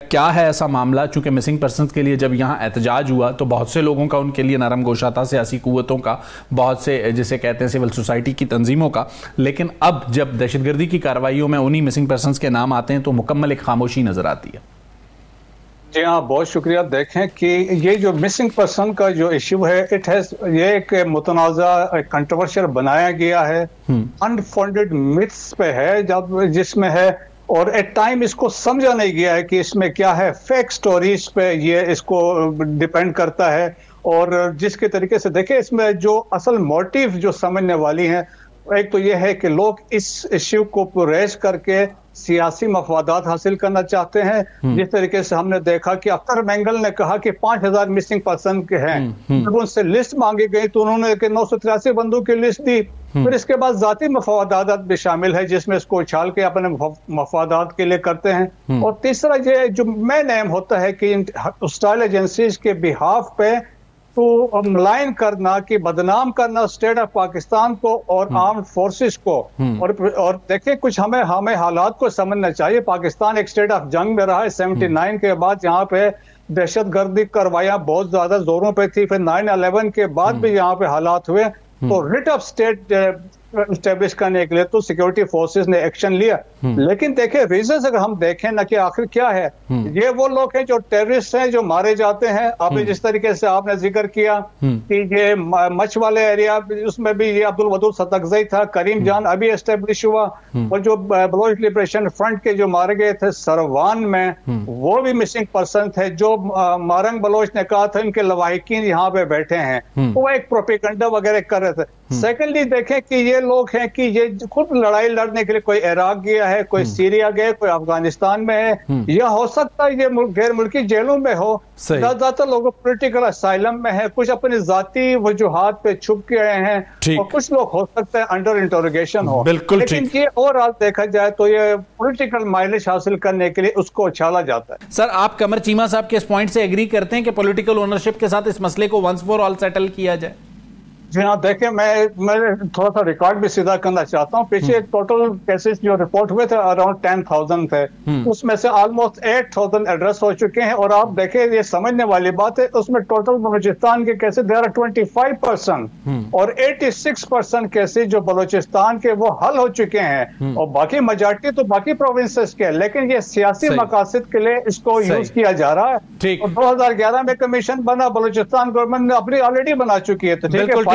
क्या है ऐसा मामला? चूंकि मिसिंग पर्सन्स के लिए जब यहाँ एहतजाज हुआ तो बहुत से लोगों का उनके लिए नरम गोशा था, सियासी कुव्वतों का, बहुत से जिसे कहते हैं सिविल सोसाइटी की तंजीमों का। लेकिन अब जब दहशतगर्दी की कार्रवाइयों में उन्हीं मिसिंग पर्सन्स के नाम आते हैं तो मुकम्मल एक खामोशी नजर आती है। जी हाँ, बहुत शुक्रिया। देखें कि ये जो मिसिंग पर्सन का जो इश्यू है, ये एक मुतनाज़ा कंट्रोवर्शियल बनाया गया है, अनफाउंडेड मिथ्स पे है, जब जिसमें है, और एट टाइम इसको समझा नहीं गया है कि इसमें क्या है। फेक स्टोरीज पे ये इसको डिपेंड करता है। और जिसके तरीके से देखें, इसमें जो असल मोटिव जो समझने वाली हैं, एक तो ये है कि लोग इस इश्यू को रेज करके सियासी मफादात हासिल करना चाहते हैं। जिस तरीके से हमने देखा कि अख्तर मेंगल ने कहा कि 5000 मिसिंग पर्सन के हैं, जब उनसे लिस्ट मांगी गई तो उन्होंने 983 बंदों की लिस्ट दी। फिर इसके बाद जाती मफादात भी शामिल है, जिसमें इसको उछाल के अपने मफादात के लिए करते हैं। और तीसरा ये जो मेन एम होता है कि हॉस्टाइल एजेंसीज के बिहाफ पे तो मलाइन करना, कि बदनाम करना स्टेट ऑफ पाकिस्तान को और आर्म्ड फोर्सेस को। और देखिए, कुछ हमें हालात को समझना चाहिए। पाकिस्तान एक स्टेट ऑफ जंग में रहा है 79 के बाद। यहाँ पे दहशतगर्दी कार्रवाइयां बहुत ज्यादा जोरों पे थी। फिर 9/11 के बाद भी यहाँ पे हालात हुए, तो रिट ऑफ स्टेट स्टेब्लिश करने के लिए तो सिक्योरिटी फोर्सेस ने एक्शन लिया। लेकिन देखें, रीजन अगर हम देखें ना कि आखिर क्या है, ये वो लोग हैं जो टेररिस्ट हैं, जो मारे जाते हैं। आपने जिस तरीके से आपने जिक्र किया कि ये मच वाले एरिया, उसमें भी ये अब्दुल वदूद सतकजई था, करीम जान अभी एस्टेब्लिश हुआ, और जो बलोच लिबरेशन फ्रंट के जो मारे गए थे सरवान में, वो भी मिसिंग पर्सन थे। जो मारंग बलोच ने कहा था इनके लवाहिकीन यहाँ पे बैठे हैं, वो एक प्रोपेगेंडा वगैरह कर रहे थे। सेकेंडली देखें कि ये लोग हैं कि ये खुद लड़ाई लड़ने के लिए कोई इराक गया है, कोई सीरिया गया, कोई अफगानिस्तान में है, या हो सकता है ये गैर मुल्की जेलों में हो। ज्यादातर लोग पॉलिटिकल असाइलम में है, कुछ अपनी जाती वजूहात पे छुप के आए हैं, और कुछ लोग हो सकता है अंडर इंटरोगेशन हो। बिल्कुल। लेकिन ये ओवरऑल देखा जाए तो ये पॉलिटिकल माइलेज हासिल करने के लिए उसको उछाला जाता है। सर, आप कमर चीमा साहब के इस पॉइंट से एग्री करते हैं कि पॉलिटिकल ओनरशिप के साथ इस मसले को वंस फॉर ऑल सेटल किया जाए? जी हाँ, देखें, मैं थोड़ा सा रिकॉर्ड भी सीधा करना चाहता हूँ। पीछे टोटल केसेस जो रिपोर्ट हुए थे अराउंड 10,000 थे, उसमें से ऑलमोस्ट 8,000 एड्रेस हो चुके हैं। और आप देखें, ये समझने वाली बात है, उसमें टोटल बलूचिस्तान के केसेस देर 25% और 86% केसेस जो बलूचिस्तान के वो हल हो चुके हैं, और बाकी मेजॉरिटी तो बाकी प्रोविंसेस के। लेकिन ये सियासी मकासद के लिए इसको यूज किया जा रहा है। 2011 में कमीशन बना, बलूचिस्तान गवर्नमेंट ने अपनी ऑलरेडी बना चुकी है, तो ठीक है।